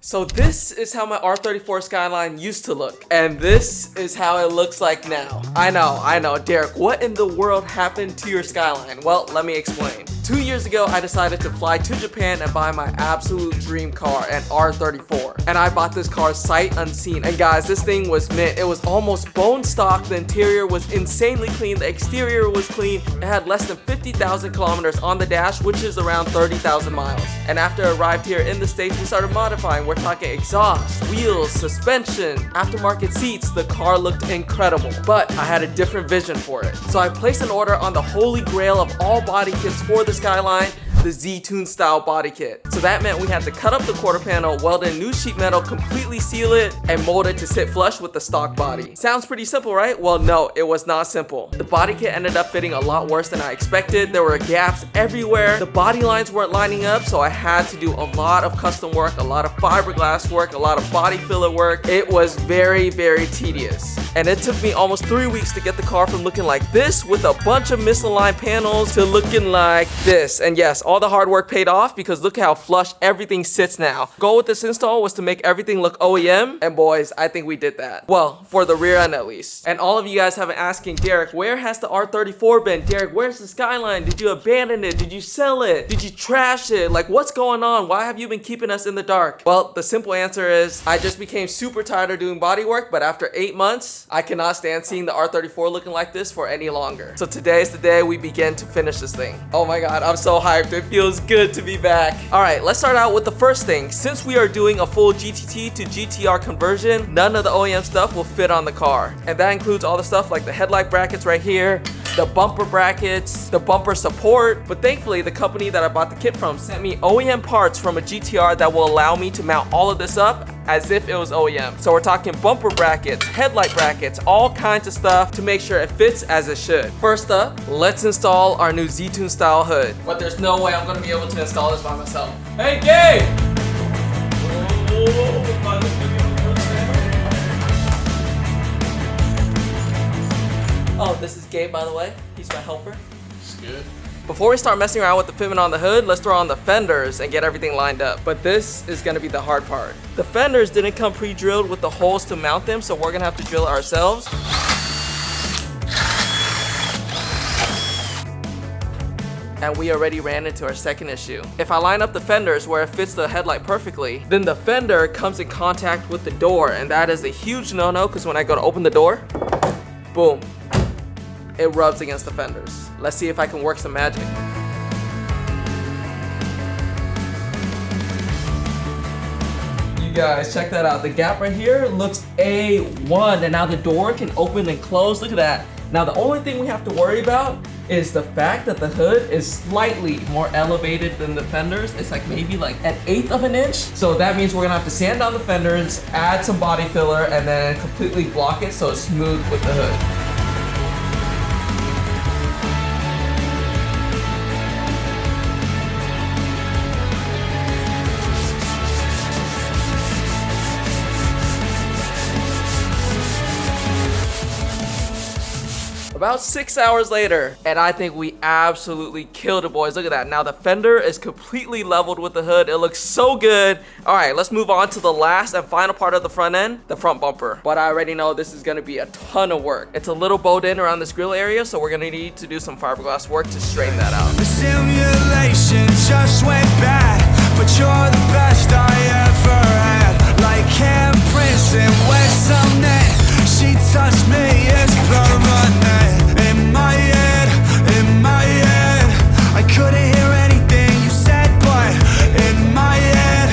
So this is how my R34 Skyline used to look, and this is how it looks like now. I know, Derek, what in the world happened to your Skyline? Well, let me explain. 2 years ago, I decided to fly to Japan and buy my absolute dream car, an R34. And I bought this car sight unseen. And guys, this thing was mint. It was almost bone stock. The interior was insanely clean. The exterior was clean. It had less than 50,000 kilometers on the dash, which is around 30,000 miles. And after I arrived here in the States, we started modifying. We're talking exhaust, wheels, suspension, aftermarket seats. The car looked incredible, but I had a different vision for it. So I placed an order on the holy grail of all body kits for the Skyline, the Z-tune style body kit. So that meant we had to cut up the quarter panel, weld in new sheet metal, completely seal it, and mold it to sit flush with the stock body. Sounds pretty simple, right? Well, no, it was not simple. The body kit ended up fitting a lot worse than I expected. There were gaps everywhere. The body lines weren't lining up, so I had to do a lot of custom work, a lot of fiberglass work, a lot of body filler work. It was very, very tedious. And it took me almost 3 weeks to get the car from looking like this with a bunch of misaligned panels to looking like this. And yes, all the hard work paid off because look how flush everything sits now. Goal with this install was to make everything look OEM, and boys, I think we did that. Well, for the rear end at least. And all of you guys have been asking, Derek, where has the R34 been? Derek, where's the Skyline? Did you abandon it? Did you sell it? Did you trash it? Like, what's going on? Why have you been keeping us in the dark? Well, the simple answer is I just became super tired of doing body work, but after 8 months, I cannot stand seeing the R34 looking like this for any longer. So today is the day we begin to finish this thing. Oh my God, I'm so hyped. It feels good to be back. All right, let's start out with the first thing. Since we are doing a full GTT to GTR conversion, none of the OEM stuff will fit on the car. And that includes all the stuff like the headlight brackets right here, the bumper brackets, the bumper support. But thankfully, the company that I bought the kit from sent me OEM parts from a GTR that will allow me to mount all of this up as if it was OEM. So we're talking bumper brackets, headlight brackets, all kinds of stuff to make sure it fits as it should. First up, let's install our new Z-tune style hood. But there's no way I'm gonna be able to install this by myself. Hey, Gabe! Oh, this is Gabe, by the way. He's my helper. It's good. Before we start messing around with the fitment on the hood, let's throw on the fenders and get everything lined up. But this is gonna be the hard part. The fenders didn't come pre-drilled with the holes to mount them, so we're gonna have to drill it ourselves. And we already ran into our second issue. If I line up the fenders where it fits the headlight perfectly, then the fender comes in contact with the door, and that is a huge no-no because when I go to open the door, boom, it rubs against the fenders. Let's see if I can work some magic. You guys, check that out. The gap right here looks A1, and now the door can open and close. Look at that. Now the only thing we have to worry about is the fact that the hood is slightly more elevated than the fenders. It's like maybe like an 1/8 of an inch. So that means we're gonna have to sand down the fenders, add some body filler, and then completely block it so it's smooth with the hood. About 6 hours later, and I think we absolutely killed it, boys. Look at that. Now the fender is completely leveled with the hood. It looks so good. All right, let's move on to the last and final part of the front end, the front bumper. But I already know this is gonna be a ton of work. It's a little bowed in around this grill area, so we're gonna need to do some fiberglass work to straighten that out. The simulation just went bad, but you're the best I ever had. Like handprints and wet cement, she touched me, it's permanent. In my head, I couldn't hear anything you said, but in my head,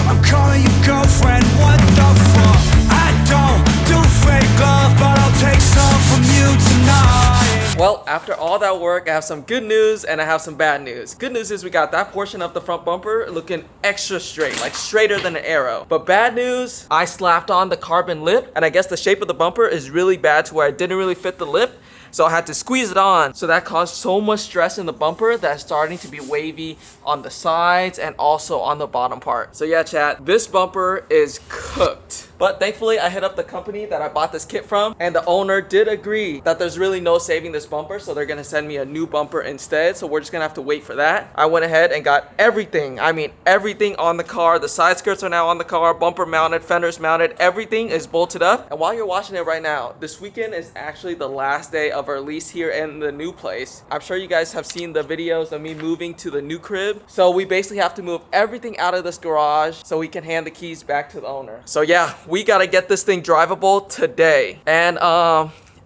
I'm calling you girlfriend, what the fuck? I don't do fake love, but I'll take some from you tonight. Well, after all that work, I have some good news and I have some bad news. Good news is we got that portion of the front bumper looking extra straight, like straighter than an arrow. But bad news, I slapped on the carbon lip, and I guess the shape of the bumper is really bad to where I didn't really fit the lip. So I had to squeeze it on. So that caused so much stress in the bumper that's starting to be wavy on the sides and also on the bottom part. So yeah, chat, this bumper is cooked. But thankfully I hit up the company that I bought this kit from, and the owner did agree that there's really no saving this bumper, so they're gonna send me a new bumper instead. So we're just gonna have to wait for that. I went ahead and got everything, I mean everything on the car. The side skirts are now on the car, bumper mounted, fenders mounted, everything is bolted up. And while you're watching it right now, this weekend is actually the last day of our lease here in the new place. I'm sure you guys have seen the videos of me moving to the new crib. So we basically have to move everything out of this garage so we can hand the keys back to the owner. So yeah, we gotta get this thing drivable today. And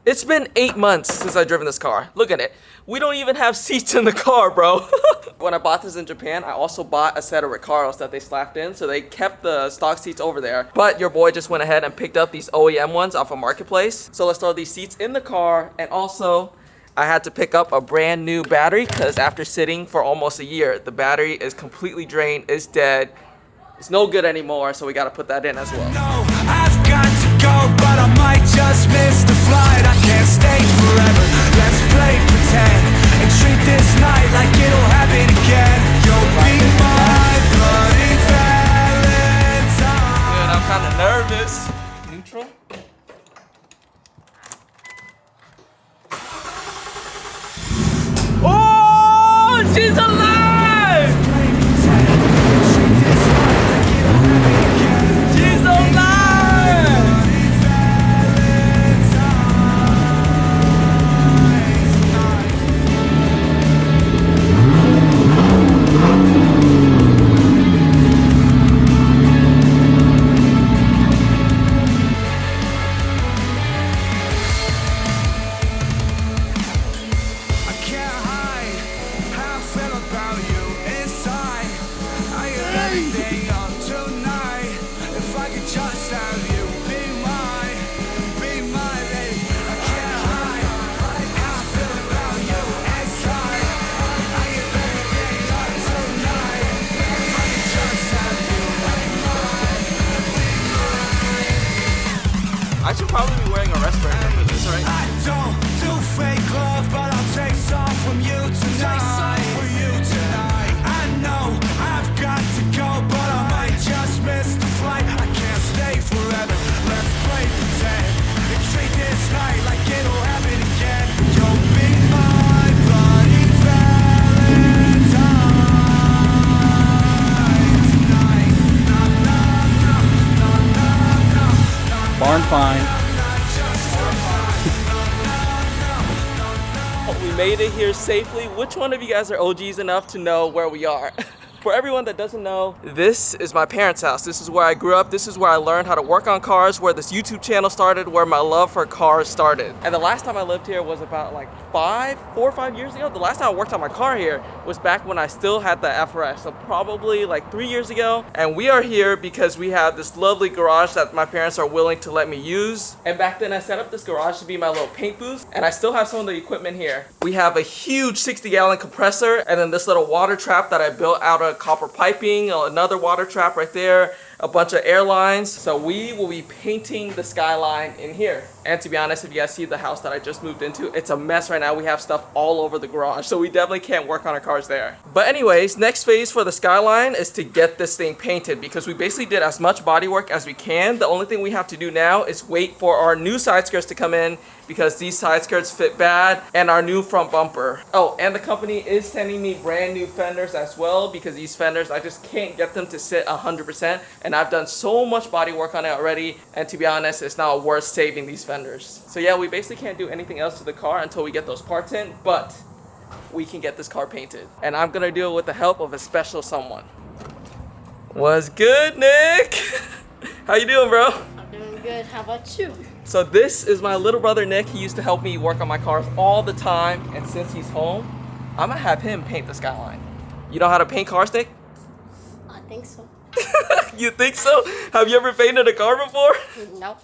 it's been 8 months since I've driven this car. Look at it. We don't even have seats in the car, bro. When I bought this in Japan, I also bought a set of Recaros that they slapped in, so they kept the stock seats over there. But your boy just went ahead and picked up these OEM ones off a marketplace. So let's throw these seats in the car. And also, I had to pick up a brand new battery because after sitting for almost a year, the battery is completely drained, it's dead. It's no good anymore, so we gotta put that in as well. No, I've got to go, but I might just miss the flight. I can't stay forever. Let's play pretend and treat this night like it'll happen again. You'll be my bloody Valentine. Dude, I'm kind of nervous. Neutral. Oh, she's alive! She's alive! I should probably be wearing a respirator for this, right? I don't do fake love, but I'll take some from you tonight. I know I've got to go, but I might just miss the flight. I can't stay forever. Let's play pretend and treat this night like it'll happen again. You'll be my bloody Valentine tonight. Barn find. We made it here safely. Which one of you guys are OGs enough to know where we are? For everyone that doesn't know, this is my parents' house. This is where I grew up. This is where I learned how to work on cars, where this YouTube channel started, where my love for cars started. And the last time I lived here was about like 4 or 5 years ago. The last time I worked on my car here was back when I still had the FRS, so probably like 3 years ago. And we are here because we have this lovely garage that my parents are willing to let me use. And back then I set up this garage to be my little paint booth, and I still have some of the equipment here. We have a huge 60-gallon compressor, and then this little water trap that I built out of copper piping, another water trap right there, a bunch of air lines. So we will be painting the Skyline in here. And to be honest, if you guys see the house that I just moved into, it's a mess right now. We have stuff all over the garage, so we definitely can't work on our cars there. But anyways, next phase for the Skyline is to get this thing painted, because we basically did as much body work as we can. The only thing we have to do now is wait for our new side skirts to come in, because these side skirts fit bad, and our new front bumper. Oh, and the company is sending me brand new fenders as well, because these fenders, I just can't get them to sit 100%, and I've done so much body work on it already, and to be honest, it's not worth saving these fenders. So yeah, we basically can't do anything else to the car until we get those parts in, but we can get this car painted. And I'm gonna do it with the help of a special someone. What's good, Nick? How you doing, bro? I'm doing good. How about you? So this is my little brother, Nick. He used to help me work on my cars all the time, and since he's home, I'm gonna have him paint the Skyline. You know how to paint cars, Nick? I think so. You think so? Have you ever painted a car before? No.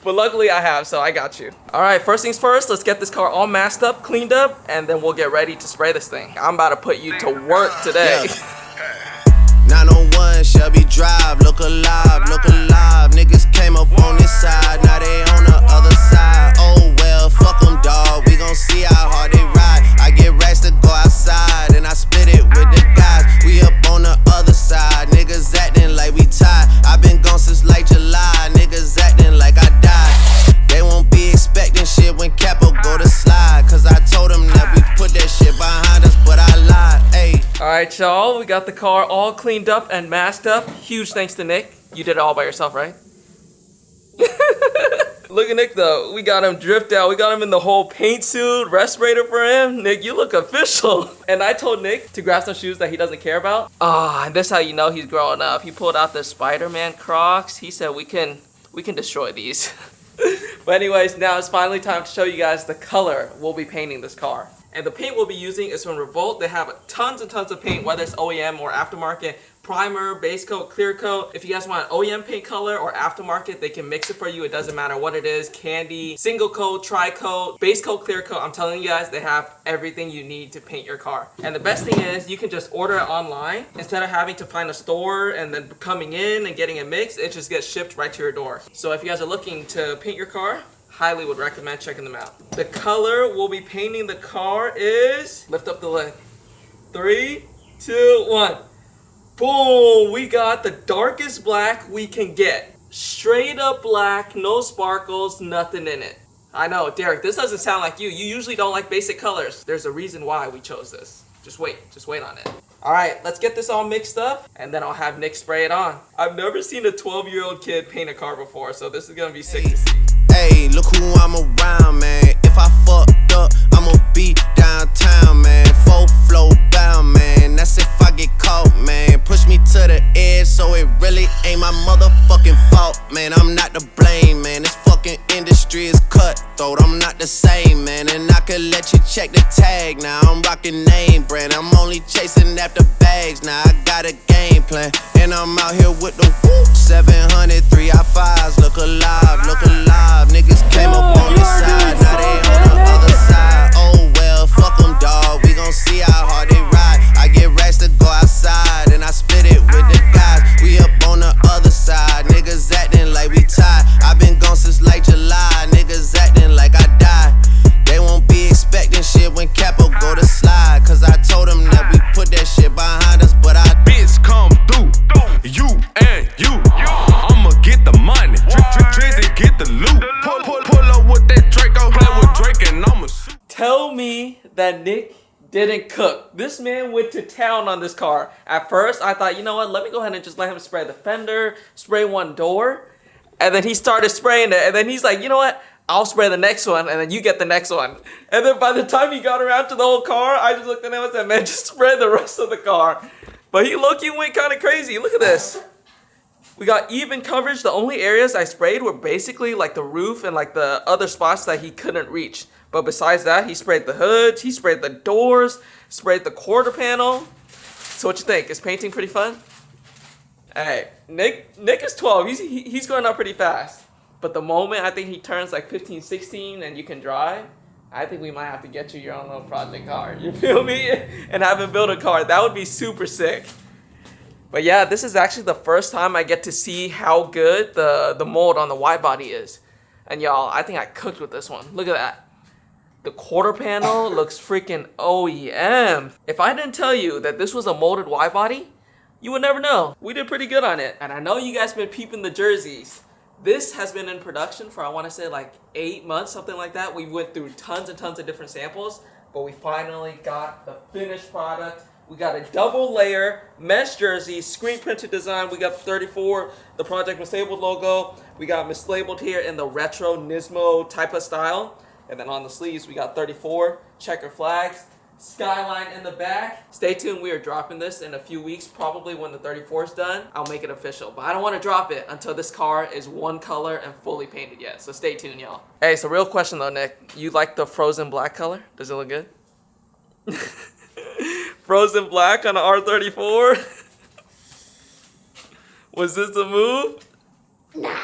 But luckily I have, so I got you. All right, first things first, let's get this car all masked up, cleaned up, and then we'll get ready to spray this thing. I'm about to put you to work today. 901 Shelby Drive, look alive, look alive. Niggas came up on this side, now they on the other side. Oh well, fuck them, dawg. Alright, y'all, we got the car all cleaned up and masked up. Huge thanks to Nick. You did it all by yourself, right? Look at Nick though. We got him dripped out. We got him in the whole paint suit, respirator for him. Nick, you look official. And I told Nick to grab some shoes that he doesn't care about. And that's how you know he's growing up. He pulled out the Spider-Man Crocs. He said we can destroy these. But anyways, now it's finally time to show you guys the color we'll be painting this car. And the paint we'll be using is from Revolt. They have tons and tons of paint, whether it's OEM or aftermarket. Primer, base coat, clear coat. If you guys want OEM paint color or aftermarket, they can mix it for you. It doesn't matter what it is. Candy, single coat, tri-coat, base coat, clear coat. I'm telling you guys, they have everything you need to paint your car. And the best thing is you can just order it online. Instead of having to find a store and then coming in and getting it mixed, it just gets shipped right to your door. So if you guys are looking to paint your car, highly would recommend checking them out. The color we'll be painting the car is, lift up the lid. 3, 2, 1. Boom, we got the darkest black we can get. Straight up black, no sparkles, nothing in it. I know, Derek, this doesn't sound like you. You usually don't like basic colors. There's a reason why we chose this. Just wait on it. All right, let's get this all mixed up and then I'll have Nick spray it on. I've never seen a 12-year-old kid paint a car before, so this is gonna be sick to see. Hey, look who I'm around, man. If I fucked up, I'ma be downtown, man. Full flow bound, man. That's if I get caught, man. Push me to the edge, so it really ain't my motherfucking fault, man. I'm not to blame, man. This fucking industry is cutthroat. I'm not the same, man. And I could let you check the tag now. I'm rocking name brand. I'm only chasing after bags now. I got a game plan, and I'm out here with the whoop. 703 I5s, look alive, look alive. Niggas came up on this side, now they on the other side. Oh well, fuck them, dawg. We gon' see how hard they ride. I get racks to go outside, and I split it with the guys. We up on the other side, niggas acting like we tied. I been gone since like July, niggas acting like I died. They won't be expecting shit when Capo go to slide. Cause I told them that we put that shit behind us, but I bitch come through. You and you. I'ma get the money. Drizzy get the loot. Pull up with that Draco. Play with Drake and I'ma shoot. Tell me that Nick didn't cook. This man went to town on this car. At first, I thought, you know what? Let me go ahead and just let him spray the fender, spray one door. And then he started spraying it. And then he's like, you know what? I'll spray the next one, and then you get the next one. And then by the time he got around to the whole car, I just looked at him and said, man, just spray the rest of the car. But he low-key went kind of crazy. Look at this. We got even coverage. The only areas I sprayed were basically like the roof and like the other spots that he couldn't reach. But besides that, he sprayed the hoods, he sprayed the doors, sprayed the quarter panel. So what you think? Is painting pretty fun? Hey, Nick is 12. He's going up pretty fast. But the moment I think he turns like 15, 16 and you can drive, I think we might have to get you your own little project car. You feel me? And have him build a car. That would be super sick. But yeah, this is actually the first time I get to see how good the mold on the Widebody is. And y'all, I think I cooked with this one. Look at that. The quarter panel looks freaking OEM. If I didn't tell you that this was a molded Widebody, you would never know. We did pretty good on it. And I know you guys been peeping the jerseys. This has been in production for, I want to say, like 8 months, something like that. We went through tons and tons of different samples, but we finally got the finished product. We got a double layer mesh jersey, screen printed design. We got the 34, the Project Mislabeled logo. We got mislabeled here in the retro Nismo type of style. And then on the sleeves, we got 34 checker flags. Skyline in the back. Stay tuned, we are dropping this in a few weeks, probably when the 34 is done. I'll make it official, but I don't want to drop it until this car is one color and fully painted yet. So stay tuned, y'all. Hey, so real question though, Nick. You like the frozen black color? Does it look good? Frozen black on an R34? Was this a move? Nah.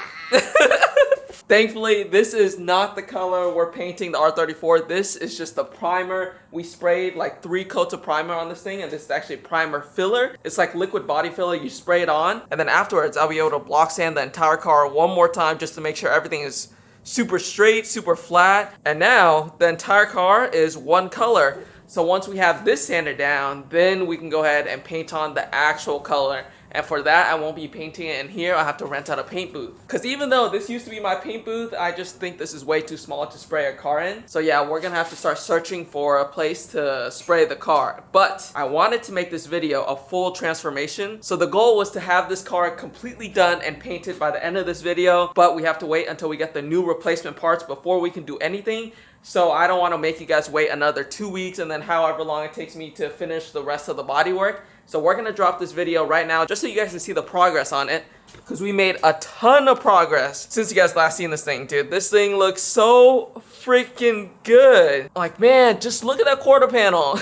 Thankfully, this is not the color we're painting the R34. This is just the primer. We sprayed like 3 coats of primer on this thing, and this is actually primer filler. It's like liquid body filler. You spray it on, and then afterwards, I'll be able to block sand the entire car one more time just to make sure everything is super straight, super flat. And now, the entire car is one color. So once we have this sanded down, then we can go ahead and paint on the actual color. And for that, I won't be painting it in here. I have to rent out a paint booth. Because even though this used to be my paint booth, I just think this is way too small to spray a car in. So yeah, we're gonna have to start searching for a place to spray the car. But I wanted to make this video a full transformation. So the goal was to have this car completely done and painted by the end of this video. But we have to wait until we get the new replacement parts before we can do anything. So I don't want to make you guys wait another 2 weeks and then however long it takes me to finish the rest of the bodywork. So we're going to drop this video right now just so you guys can see the progress on it. Because we made a ton of progress since you guys last seen this thing, dude. This thing looks so freaking good. Like, man, just look at that quarter panel.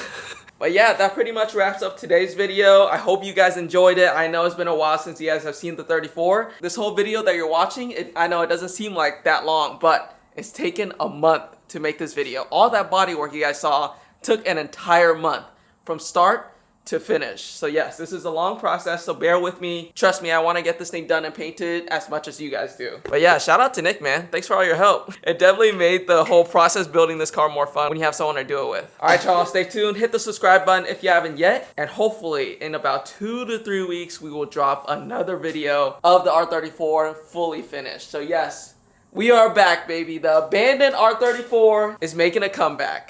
But yeah, that pretty much wraps up today's video. I hope you guys enjoyed it. I know it's been a while since you guys have seen the 34. This whole video that you're watching, I know it doesn't seem like that long, but it's taken a month to make this video. All that body work you guys saw took an entire month from start to finish. So yes, this is a long process, so bear with me. Trust me, I want to get this thing done and painted as much as you guys do. But yeah, shout out to Nick, man. Thanks for all your help. It definitely made the whole process building this car more fun when you have someone to do it with. All right, y'all, stay tuned. Hit the subscribe button if you haven't yet. And hopefully in about 2 to 3 weeks, we will drop another video of the R34 fully finished. So yes, we are back, baby. The abandoned R34 is making a comeback.